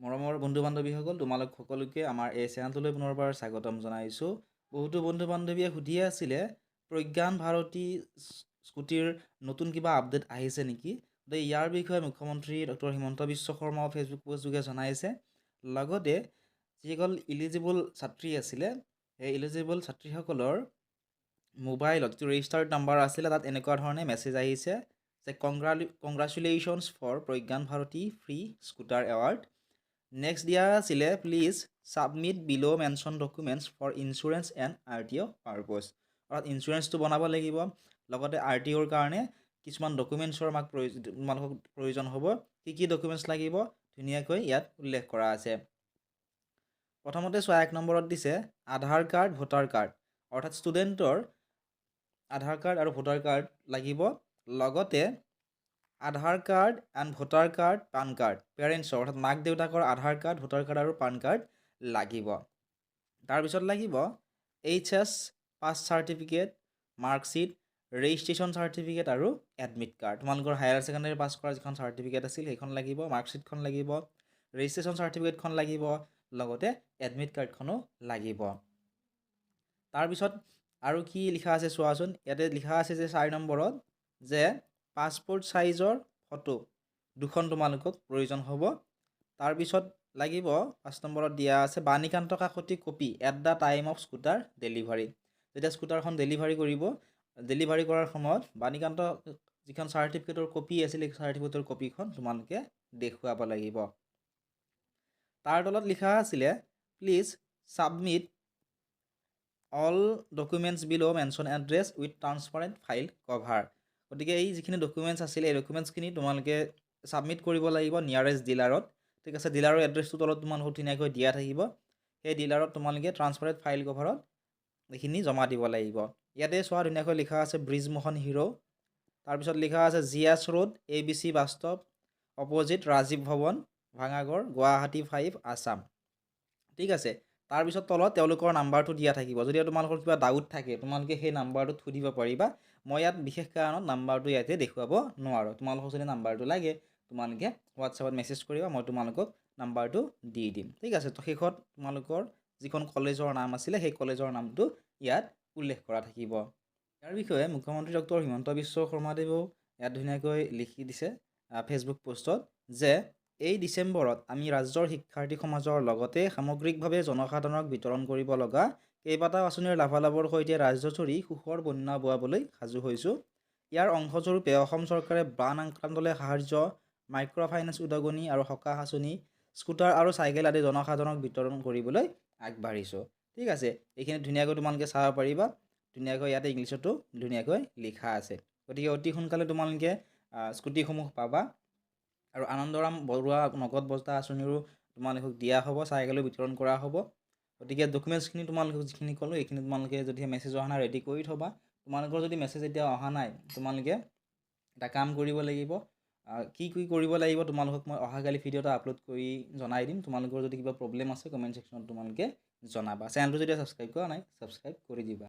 মৰমৰ বন্ধু বান্ধৱীসকল, তোমালোক সকলোকে আমাৰ এই চেনেলটোলৈ পুনৰবাৰ স্বাগতম জনাইছোঁ। বহুতো বন্ধু বান্ধৱীয়ে সুধিয়ে আছিলে প্ৰজ্ঞান ভাৰতী স্কুটিৰ নতুন কিবা আপডেট আহিছে নেকি। ইয়াৰ বিষয়ে মুখ্যমন্ত্ৰী ডক্টৰ হিমন্ত বিশ্ব শৰ্মাও ফেচবুক পোষ্টযোগে জনাইছে। লগতে যিসকল ইলিজিবল ছাত্ৰী আছিলে সেই ইলিজিবল ছাত্ৰীসকলৰ মোবাইলত যিটো ৰেজিষ্টাৰ্ড নাম্বাৰ আছিলে তাত এনেকুৱা ধৰণে মেছেজ আহিছে যে congratulations for Pragyan Bharati free scooter award. Next দিয়া আছিলে please submit below' mention documents for insurance and RTO purpose. অৰ্থাৎ ইঞ্চুৰেঞ্চটো বনাব লাগিব, লগতে RTOৰ কাৰণে কিছুমান ডকুমেণ্টছৰ আমাক তোমালোকক প্ৰয়োজন হ'ব। কি ডকুমেণ্টছ লাগিব ধুনীয়াকৈ ইয়াত উল্লেখ কৰা আছে। প্ৰথমতে চোৱা 1 নম্বৰত দিছে আধাৰ কাৰ্ড ভোটাৰ কাৰ্ড, অৰ্থাৎ ষ্টুডেণ্টৰ আধাৰ কাৰ্ড আৰু ভোটাৰ কাৰ্ড লাগিব, লগতে Aadhaar card and voter card PAN card পেৰেণ্টছৰ অৰ্থাৎ মাক দেউতাকৰ আধাৰ কাৰ্ড ভোটাৰ কাৰ্ড আৰু পান কাৰ্ড লাগিব। তাৰপিছত লাগিব HS pass certificate, marksheet, registration certificate আৰু এডমিট কাৰ্ড। তোমালোকৰ হায়াৰ ছেকেণ্ডেৰী পাছ কৰা যিখন চাৰ্টিফিকেট আছিল সেইখন লাগিব, মাৰ্কশ্বিটখন লাগিব, ৰেজিষ্ট্ৰেশ্যন চাৰ্টিফিকেটখন লাগিব, লগতে এডমিট কাৰ্ডখনো লাগিব। তাৰপিছত আৰু কি লিখা আছে চোৱাচোন। ইয়াতে লিখা আছে যে 4 নম্বৰত যে পাছপোৰ্ট চাইজৰ ফটো দুখন তোমালোকক প্ৰয়োজন হ'ব। তাৰপিছত লাগিব 5 নম্বৰত দিয়া আছে Banikanta Kakati copy at the time of scooter delivery. যেতিয়া স্কুটাৰখন ডেলিভাৰী কৰাৰ সময়ত বাণীকান্ত যিখন চাৰ্টিফিকেটৰ কপি আছিল সেই চাৰ্টিফিকেটৰ কপিখন তোমালোকে দেখুৱাব লাগিব। তাৰ তলত লিখা আছিলে please submit all documents bill' mention address with transparent file cover. গতিকে এই যিখিনি ডকুমেণ্টছ আছিলে এই ডকুমেণ্টছখিনি তোমালোকে ছাবমিট কৰিব লাগিব নিয়াৰেষ্ট ডিলাৰত। ঠিক আছে, ডিলাৰৰ এড্ৰেছটো তলত তোমালোকক ধুনীয়াকৈ দিয়া থাকিব। সেই ডিলাৰত তোমালোকে ট্ৰান্সপাৰেণ্ট ফাইল কভাৰত এইখিনি জমা দিব লাগিব। ইয়াতে চোৱা ধুনীয়াকৈ লিখা আছে ব্ৰিজমোহন হিৰ'। তাৰপিছত লিখা আছে GS ৰোড ABC বাস্তৱ অপজিট ৰাজীৱ ভৱন ভাঙাগড় গুৱাহাটী 5 আছাম। ঠিক আছে, তাৰপিছত তলত তেওঁলোকৰ নাম্বাৰটো দিয়া থাকিব। যদি তোমালোকৰ কিবা ডাউট থাকে তোমালোকে সেই নাম্বাৰটোত সুধিব পাৰিবা। মই ইয়াত বিশেষ কাৰণত নাম্বাৰটো ইয়াতে দেখুৱাব নোৱাৰোঁ। তোমালোকক যদি নাম্বাৰটো লাগে তোমালোকে হোৱাটছএপত মেছেজ কৰিবা, মই তোমালোকক নাম্বাৰটো দি দিম। ঠিক আছে, তো শেষত তোমালোকৰ যিখন কলেজৰ নাম আছিলে সেই কলেজৰ নামটো ইয়াত উল্লেখ কৰা থাকিব। ইয়াৰ বিষয়ে মুখ্যমন্ত্ৰী ডক্টৰ হিমন্ত বিশ্ব শৰ্মাদেৱেও ইয়াত ধুনীয়াকৈ লিখি দিছে ফেচবুক পোষ্টত যে এই ডিচেম্বৰত আমি ৰাজ্যৰ শিক্ষাৰ্থী সমাজৰ লগতে সামগ্ৰিকভাৱে জনসাধাৰণক বিতৰণ কৰিব লগা কেইবাটাও আঁচনিৰ লাভালাভৰ সৈতে ৰাজ্যজুৰি সুখৰ বন্যা বোৱাবলৈ সাজু হৈছোঁ। ইয়াৰ অংশস্বৰূপে অসম চৰকাৰে বান আক্ৰান্তলৈ সাহায্য, মাইক্ৰ' ফাইনেন্স উদগনি আৰু সকাহ আঁচনি, স্কুটাৰ আৰু চাইকেল আদি জনসাধাৰণক বিতৰণ কৰিবলৈ আগবাঢ়িছোঁ। ঠিক আছে, এইখিনি ধুনীয়াকৈ তোমালোকে চাব পাৰিবা। ধুনীয়াকৈ ইয়াতে ইংলিছতো ধুনীয়াকৈ লিখা আছে। গতিকে অতি সোনকালে তোমালোকে স্কুটিসমূহ পাবা। আৰু আনন্দৰাম বৰুৱা নগদ বস্তা আঁচনিৰো তোমালোকক দিয়া হ'ব, চাইকেলো বিতৰণ কৰা হ'ব। গতিকে ডকুমেণ্টছখিনি তোমালোকক যিখিনি ক'লোঁ এইখিনি তোমালোকে যদি মেছেজ অহা নাই ৰেডি কৰি থ'বা। তোমালোকৰ যদি মেছেজ এতিয়া অহা নাই তোমালোকে এটা কাম কৰিব লাগিব। কি কৰিব লাগিব তোমালোকক মই অহাকালি ভিডিঅ' এটা আপলোড কৰি জনাই দিম। তোমালোকৰ যদি কিবা প্ৰব্লেম আছে কমেণ্ট ছেকশ্যনত তোমালোকে জনাবা। চেনেলটো যদি ছাবস্ক্ৰাইব কৰা নাই ছাবস্ক্ৰাইব কৰি দিবা।